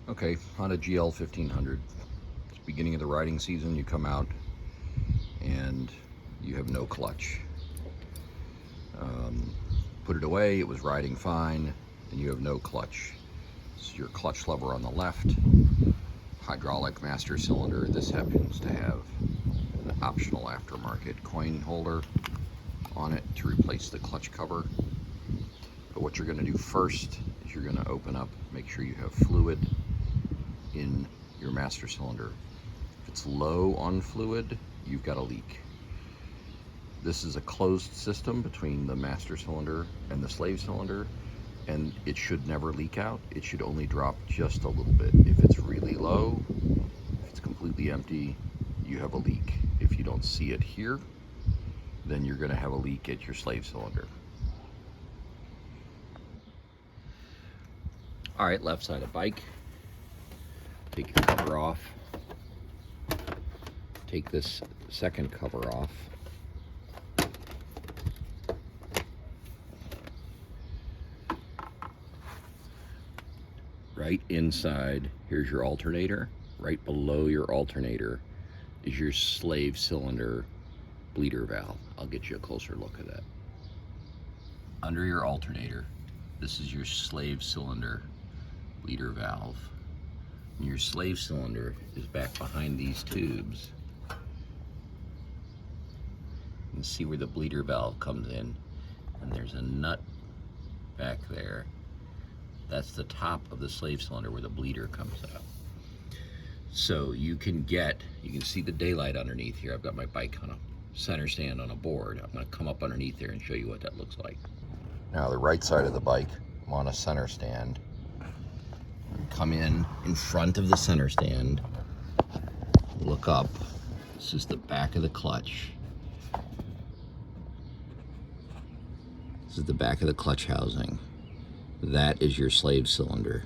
Okay, Honda GL1500. It's beginning of the riding season. You come out and you have no clutch. Put it away, it was riding fine, and you have no clutch. This is your clutch lever on the left, hydraulic master cylinder. This happens to have an optional aftermarket coin holder on it to replace the clutch cover. But what you're going to do first is you're going to open up, make sure you have fluid in your master cylinder. If it's low on fluid, you've got a leak. This is a closed system between the master cylinder and the slave cylinder, and it should never leak out. It should only drop just a little bit. If it's really low, if it's completely empty, you have a leak. If you don't see it here, then you're going to have a leak at your slave cylinder. All right, left side of bike. Take your cover off. Take this second cover off. Right inside, here's your alternator. Right below your alternator is your slave cylinder bleeder valve. I'll get you a closer look at that. Under your alternator, this is your slave cylinder bleeder valve. And your slave cylinder is back behind these tubes. You can see where the bleeder valve comes in, and there's a nut back there. That's the top of the slave cylinder where the bleeder comes out. So you can see the daylight underneath here. I've got my bike on a center stand on a board. I'm going to come up underneath there and show you what that looks like. Now the right side of the bike, I'm on a center stand. Come in front of the center stand, look up. This is the back of the clutch. This is the back of the clutch housing. That is your slave cylinder.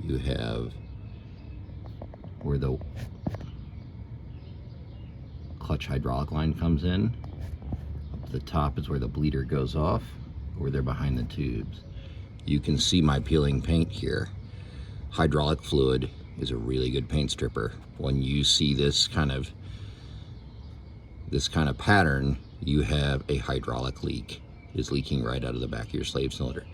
You have where the clutch hydraulic line comes in. Up the top is where the bleeder goes off, where they're behind the tubes. You can see my peeling paint here. Hydraulic fluid is a really good paint stripper. When you see this kind of pattern, you have a hydraulic leak. It is leaking right out of the back of your slave cylinder.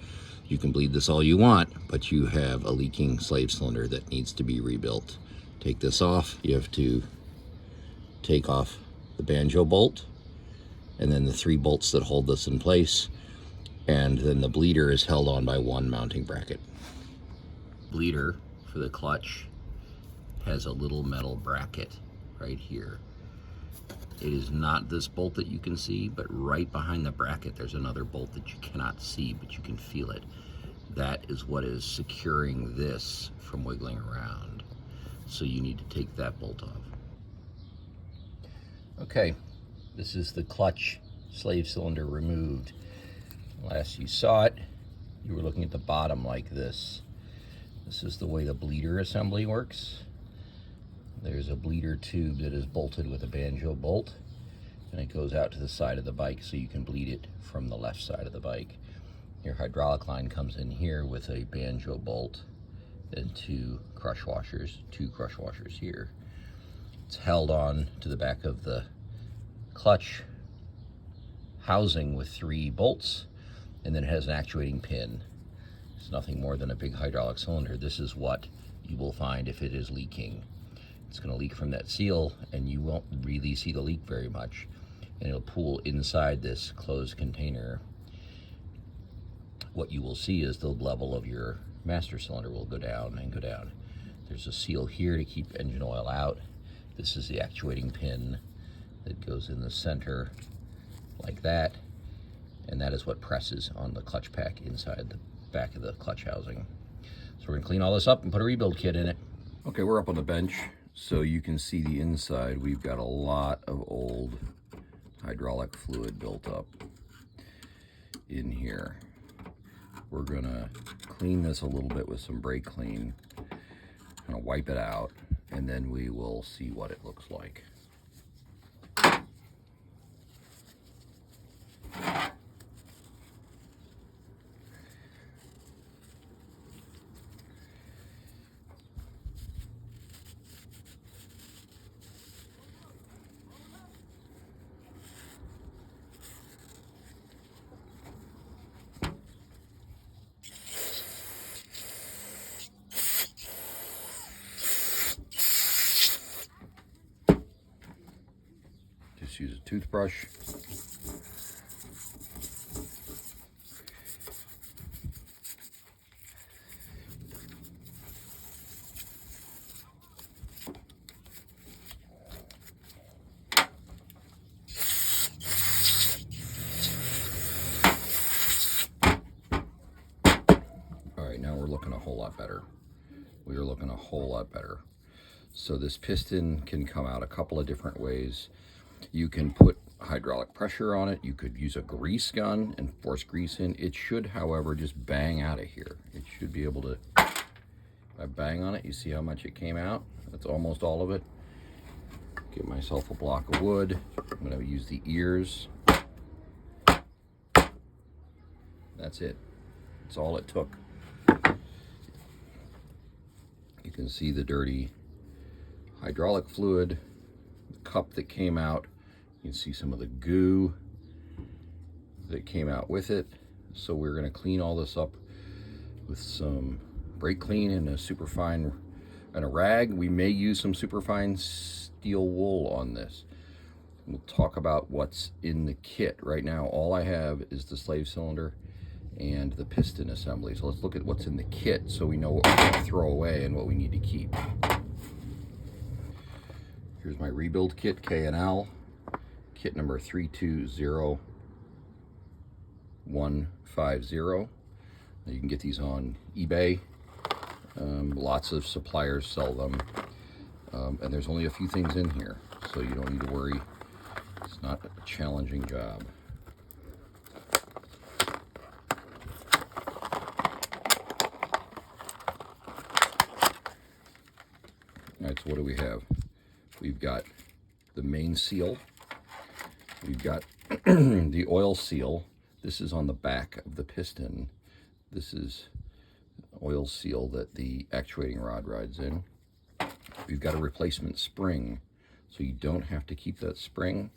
You can bleed this all you want, but you have a leaking slave cylinder that needs to be rebuilt. Take this off. You have to take off the banjo bolt, and then the 3 bolts that hold this in place, and then the bleeder is held on by 1 mounting bracket. Bleeder for the clutch has a little metal bracket right here. It is not this bolt that you can see, but right behind the bracket there's another bolt that you cannot see, but you can feel it. That is what is securing this from wiggling around. So you need to take that bolt off. Okay, this is the clutch slave cylinder removed. Last you saw it, you were looking at the bottom like this. This is the way the bleeder assembly works. There's a bleeder tube that is bolted with a banjo bolt, and it goes out to the side of the bike so you can bleed it from the left side of the bike. Your hydraulic line comes in here with a banjo bolt and 2 crush washers here. It's held on to the back of the clutch housing with 3 bolts, and then it has an actuating pin. It's nothing more than a big hydraulic cylinder. This is what you will find if it is leaking. It's going to leak from that seal, and you won't really see the leak very much, and it'll pool inside this closed container. What you will see is the level of your master cylinder will go down and go down. There's a seal here to keep engine oil out. This is the actuating pin that goes in the center like that, and that is what presses on the clutch pack inside the back of the clutch housing. So we're going to clean all this up and put a rebuild kit in it. Okay, we're up on the bench, so you can see the inside. We've got a lot of old hydraulic fluid built up in here. We're gonna clean this a little bit with some brake clean, kind of wipe it out, and then we will see what it looks like. toothbrush. All right, now we're looking a whole lot better. We are looking a whole lot better. So this piston can come out a couple of different ways. You can put hydraulic pressure on it. You could use a grease gun and force grease in. It should, however, just bang out of here. It should be able to, if I bang on it, you see how much it came out? That's almost all of it. Get myself a block of wood. I'm going to use the ears. That's it. That's all it took. You can see the dirty hydraulic fluid, the cup that came out. You can see some of the goo that came out with it. So we're going to clean all this up with some brake clean and a superfine and a rag. We may use some superfine steel wool on this. We'll talk about what's in the kit. Right now, all I have is the slave cylinder and the piston assembly. So let's look at what's in the kit so we know what we're going to throw away and what we need to keep. Here's my rebuild kit, K&L, kit number 320150. You can get these on eBay. Lots of suppliers sell them. And there's only a few things in here, so you don't need to worry. It's not a challenging job. All right, so what do we have? We've got the main seal. We've got the oil seal. This is on the back of the piston. This is oil seal that the actuating rod rides in. We've got a replacement spring, so you don't have to keep that spring.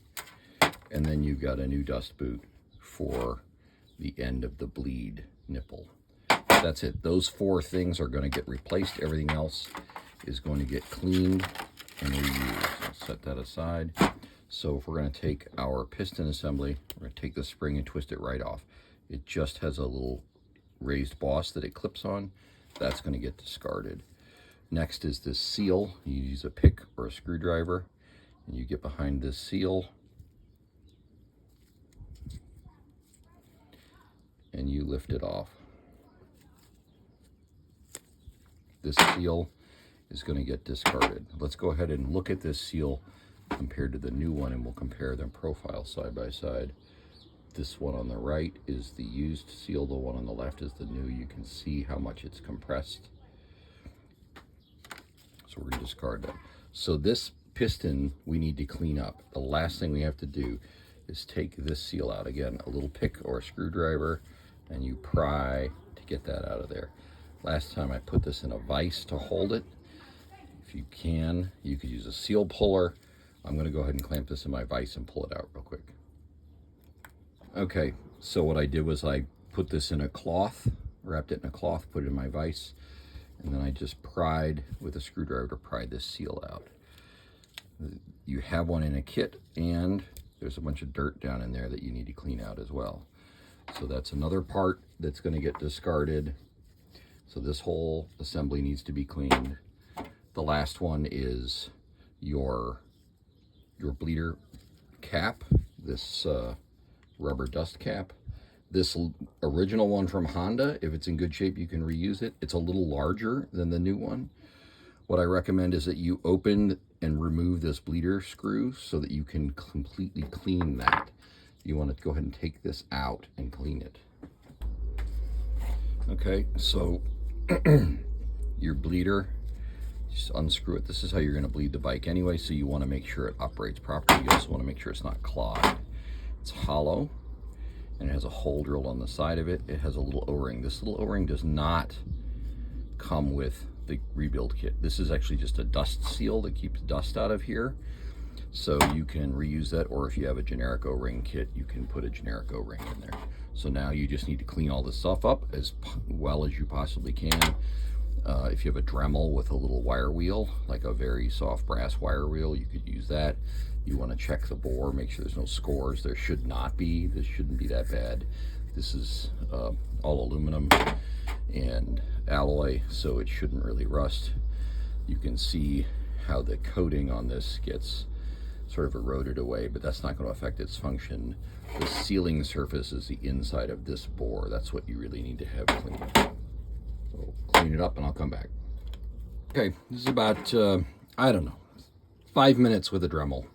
And then you've got a new dust boot for the end of the bleed nipple. That's it. Those four things are going to get replaced. Everything else is going to get cleaned and reused. I'll set that aside. So if we're going to take our piston assembly, we're going to take the spring and twist it right off. It just has a little raised boss that it clips on. That's going to get discarded. Next is this seal. You use a pick or a screwdriver, and you get behind this seal, and you lift it off. This seal is going to get discarded. Let's go ahead and look at this seal compared to the new one, and we'll compare them profile side by side. This one on the right is the used seal. The one on the left is the new. You can see how much it's compressed. So we're going to discard that. So this piston we need to clean up. The last thing we have to do is take this seal out. Again, a little pick or a screwdriver, and you pry to get that out of there. Last time I put this in a vise to hold it. If you can, you could use a seal puller. I'm going to go ahead and clamp this in my vise and pull it out real quick. Okay, so what I did was I put this in a cloth, wrapped it in a cloth, put it in my vise, and then I just pried with a screwdriver to pry this seal out. You have one in a kit, and there's a bunch of dirt down in there that you need to clean out as well. So that's another part that's going to get discarded. So this whole assembly needs to be cleaned. The last one is your bleeder cap, this rubber dust cap. This original one from Honda, if it's in good shape, you can reuse it. It's a little larger than the new one. What I recommend is that you open and remove this bleeder screw so that you can completely clean that. You want to go ahead and take this out and clean it. Okay, so your bleeder, just unscrew it. This is how you're going to bleed the bike anyway, so you want to make sure it operates properly. You also want to make sure it's not clogged. It's hollow, and it has a hole drilled on the side of it. It has a little O-ring. This little O-ring does not come with the rebuild kit. This is actually just a dust seal that keeps dust out of here. So you can reuse that, or if you have a generic O-ring kit, you can put a generic O-ring in there. So now you just need to clean all this stuff up as well as you possibly can. If you have a Dremel with a little wire wheel, like a very soft brass wire wheel, you could use that. You want to check the bore, make sure there's no scores. There should not be. This shouldn't be that bad. This is all aluminum and alloy, so it shouldn't really rust. You can see how the coating on this gets sort of eroded away, but that's not going to affect its function. The sealing surface is the inside of this bore. That's what you really need to have clean. So clean it up and I'll come back. Okay, this is about, I don't know, 5 minutes with a Dremel.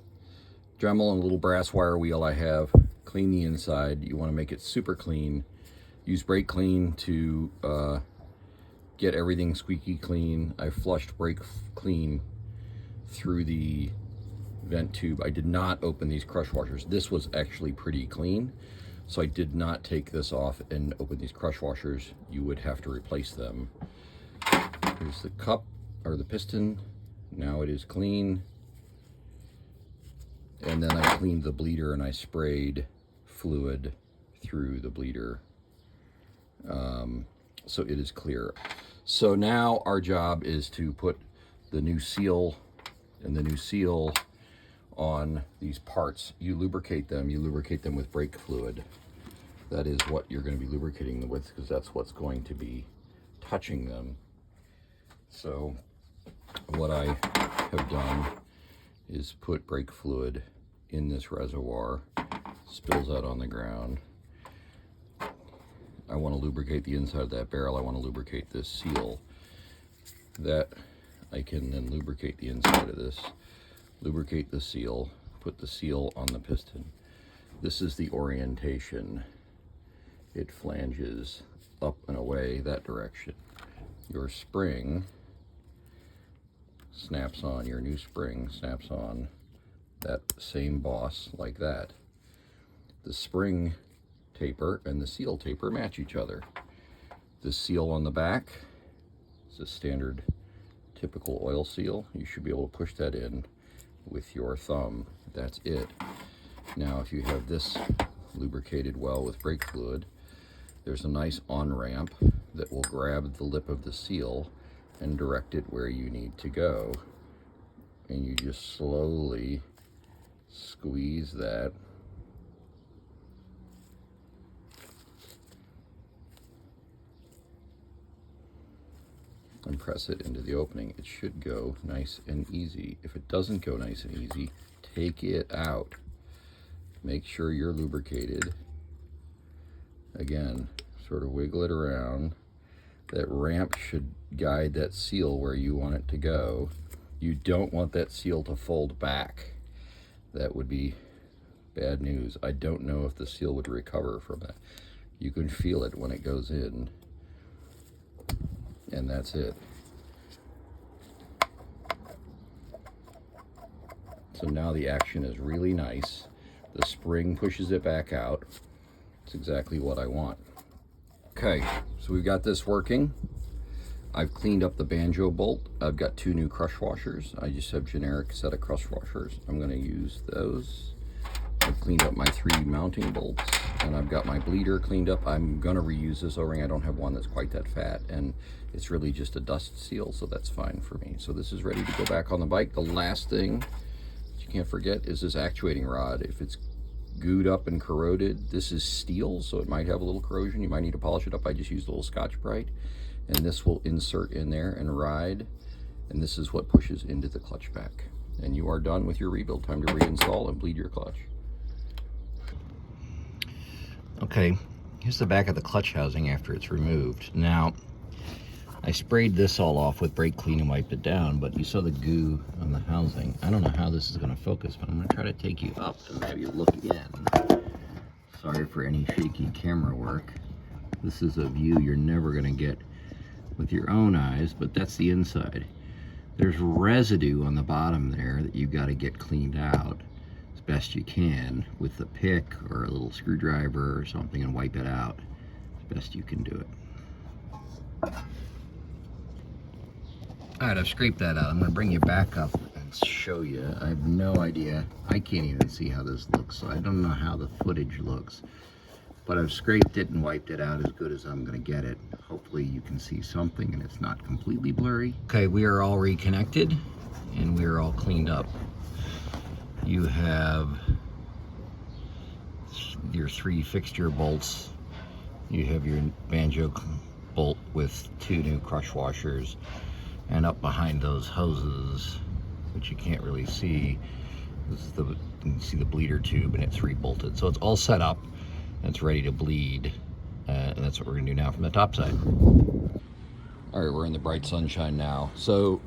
Dremel and a little brass wire wheel I have. Clean the inside. You want to make it super clean. Use brake clean to get everything squeaky clean. I flushed brake clean through the vent tube. I did not open these crush washers. This was actually pretty clean, so I did not take this off and open these crush washers. You would have to replace them. Here's the cup, or the piston. Now it is clean. And then I cleaned the bleeder and I sprayed fluid through the bleeder, so it is clear. So now our job is to put the new seal and the new seal on these parts. You lubricate them with brake fluid. That is what you're going to be lubricating them with, because that's what's going to be touching them. So what I have done is put brake fluid in this reservoir, spills out on the ground. I want to lubricate the inside of that barrel. I want to lubricate this seal. That I can then lubricate the inside of this, lubricate the seal, put the seal on the piston. This is the orientation. It flanges up and away that direction. Your spring snaps on, your new spring snaps on that same boss like that. The spring taper and the seal taper match each other. The seal on the back is a standard typical oil seal. You should be able to push that in with your thumb. That's it. Now if you have this lubricated well with brake fluid, there's a nice on-ramp that will grab the lip of the seal and direct it where you need to go. And you just slowly squeeze that and press it into the opening. It should go nice and easy. If it doesn't go nice and easy, take it out. Make sure you're lubricated. Again, sort of wiggle it around. That ramp should guide that seal where you want it to go. You don't want that seal to fold back. That would be bad news. I don't know if the seal would recover from that. You can feel it when it goes in. And that's it. So now the action is really nice. The spring pushes it back out. It's exactly what I want. Okay, so we've got this working. I've cleaned up the banjo bolt. I've got 2 new crush washers. I just have generic set of crush washers. I'm going to use those. I've cleaned up my 3 mounting bolts, and I've got my bleeder cleaned up. I'm going to reuse this O-ring. I don't have one that's quite that fat, and it's really just a dust seal, so that's fine for me. So this is ready to go back on the bike. The last thing that you can't forget is this actuating rod. If it's gooed up and corroded, this is steel, so it might have a little corrosion. You might need to polish it up. I just used a little Scotch-Brite, and this will insert in there and ride, and this is what pushes into the clutch pack. And you are done with your rebuild. Time to reinstall and bleed your clutch. Okay, here's the back of the clutch housing after it's removed. Now, I sprayed this all off with brake clean and wiped it down, but you saw the goo on the housing. I don't know how this is going to focus, but I'm going to try to take you up and have you look in. Sorry for any shaky camera work. This is a view you're never going to get with your own eyes, but that's the inside. There's residue on the bottom there that you've got to get cleaned out as best you can with a pick or a little screwdriver or something and wipe it out as best you can do it. All right, I've scraped that out. I'm going to bring you back up and show you. I have no idea. I can't even see how this looks, so I don't know how the footage looks. But I've scraped it and wiped it out as good as I'm going to get it. Hopefully you can see something and it's not completely blurry. Okay, we are all reconnected and we are all cleaned up. you have your 3 fixture bolts. You have your banjo bolt with 2 new crush washers, and up behind those hoses, which you can't really see, this is you can see the bleeder tube, and it's rebolted. So it's all set up and it's ready to bleed, and that's what we're gonna do now from the top side. All right, we're in the bright sunshine now. So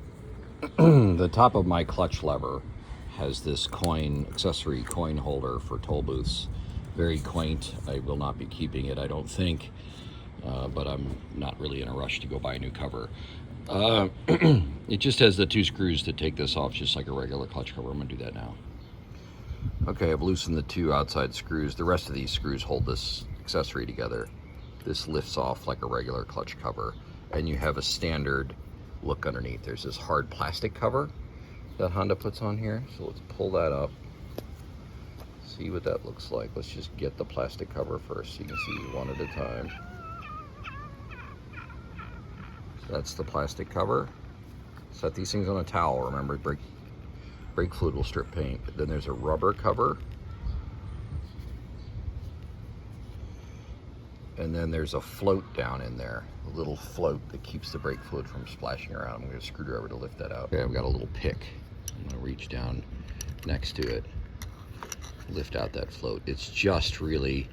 the top of my clutch lever has this accessory coin holder for toll booths. Very quaint. I will not be keeping it, I don't think, but I'm not really in a rush to go buy a new cover. It just has the 2 screws to take this off, just like a regular clutch cover. I'm gonna do that now. Okay, I've loosened the 2 outside screws. The rest of these screws hold this accessory together. This lifts off like a regular clutch cover, and you have a standard look underneath. There's this hard plastic cover that Honda puts on here. So let's pull that up, see what that looks like. Let's just get the plastic cover first so you can see one at a time. So that's the plastic cover. Set these things on a towel. Remember, brake fluid will strip paint. Then there's a rubber cover. And then there's a float down in there, a little float that keeps the brake fluid from splashing around. I'm going to use a screwdriver to lift that out. Okay, I've got a little pick. I'm going to reach down next to it, lift out that float. It's just really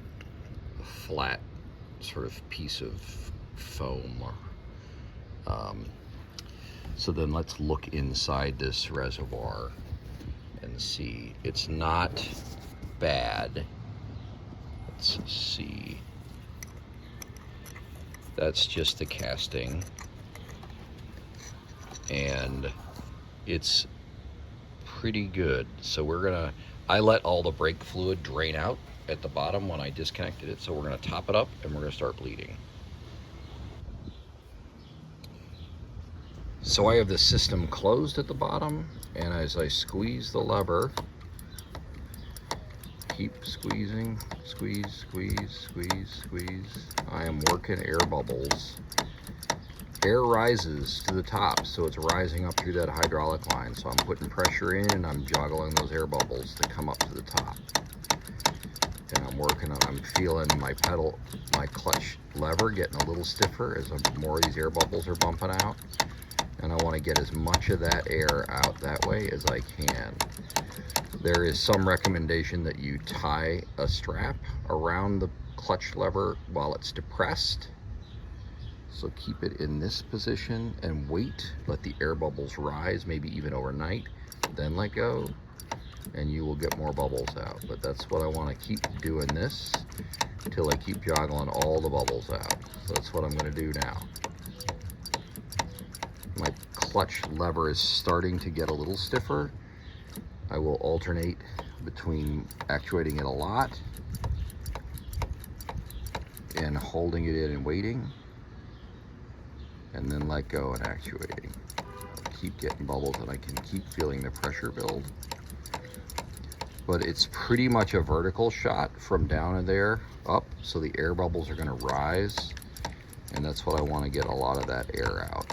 a flat sort of piece of foam. So then let's look inside this reservoir and see. It's not bad. Let's see. That's just the casting, and it's pretty good. So I let all the brake fluid drain out at the bottom when I disconnected it, so we're gonna top it up and we're gonna start bleeding. So I have the system closed at the bottom, and as I squeeze the lever, keep squeezing, squeeze, squeeze, squeeze, squeeze, I am working air bubbles. Air rises to the top, so it's rising up through that hydraulic line. So I'm putting pressure in and I'm juggling those air bubbles to come up to the top. And I'm working on, I'm feeling my clutch lever getting a little stiffer as more of these air bubbles are bumping out. And I want to get as much of that air out that way as I can. There is some recommendation that you tie a strap around the clutch lever while it's depressed. So keep it in this position and wait, let the air bubbles rise, maybe even overnight, then let go, and you will get more bubbles out. But that's what I want to keep doing this until I keep joggling all the bubbles out. So that's what I'm going to do now. My clutch lever is starting to get a little stiffer. I will alternate between actuating it a lot and holding it in and waiting, and then let go and actuating. Keep getting bubbles and I can keep feeling the pressure build. But it's pretty much a vertical shot from down in there up, so the air bubbles are going to rise, and that's what I want to get a lot of that air out.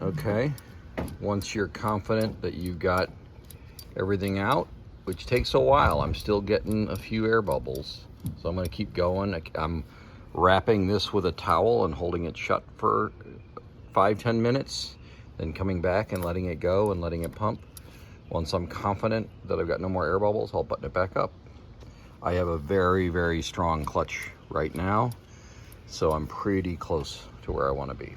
Okay, once you're confident that you've got everything out, which takes a while, I'm still getting a few air bubbles, so I'm going to keep going. I'm wrapping this with a towel and holding it shut for 5-10 minutes, then coming back and letting it go and letting it pump. Once I'm confident that I've got no more air bubbles, I'll button it back up. I have a very, very strong clutch right now, so I'm pretty close to where I want to be.